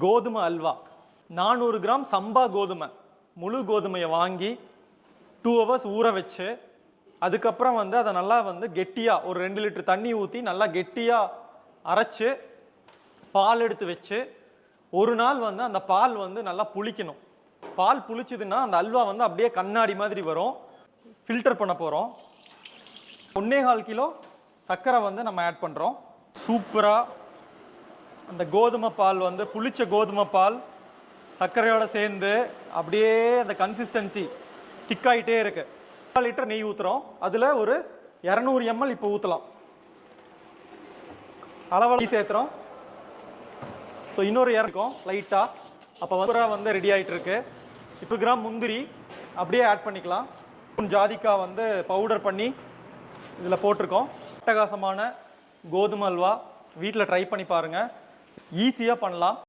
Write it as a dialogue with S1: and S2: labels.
S1: கோதுமை அல்வா. 400 கிராம் சம்பா கோதுமை, முழு கோதுமையை வாங்கி 2 hours ஊற வச்சு, அதுக்கப்புறம் வந்து அதை நல்லா வந்து கெட்டியாக ஒரு 2 லிட்டர் தண்ணி ஊற்றி நல்லா கெட்டியாக அரைச்சு பால் எடுத்து வச்சு, ஒரு நாள் வந்து அந்த பால் வந்து நல்லா புளிக்கணும். பால் புளிச்சுதுன்னா அந்த அல்வா வந்து அப்படியே கண்ணாடி மாதிரி வரும். ஃபில்டர் பண்ண போகிறோம். 1.25 கிலோ சர்க்கரை வந்து நம்ம ஆட் பண்ணுறோம். சூப்பராக அந்த கோதுமை பால் வந்து புளிச்ச கோதுமை பால் சர்க்கரையோடு சேர்ந்து அப்படியே அந்த கன்சிஸ்டன்சி திக்காயிட்டே இருக்கு. 4 லிட்டர் நெய் ஊற்றுறோம். அதில் ஒரு 200 ml இப்போ ஊற்றலாம். அளவு சேர்த்துறோம். ஸோ இன்னொரு இறக்கும் லைட்டாக. அப்போ வந்து ரெடி ஆகிட்டு இருக்கு. 2 கிராம் முந்திரி அப்படியே ஆட் பண்ணிக்கலாம். ஜாதிக்காய் வந்து பவுடர் பண்ணி இதில் போட்டிருக்கோம். அட்டகாசமான கோதுமை அல்வா வீட்டில் ட்ரை பண்ணி பாருங்கள். ஈஸியாக பண்ணலாம்.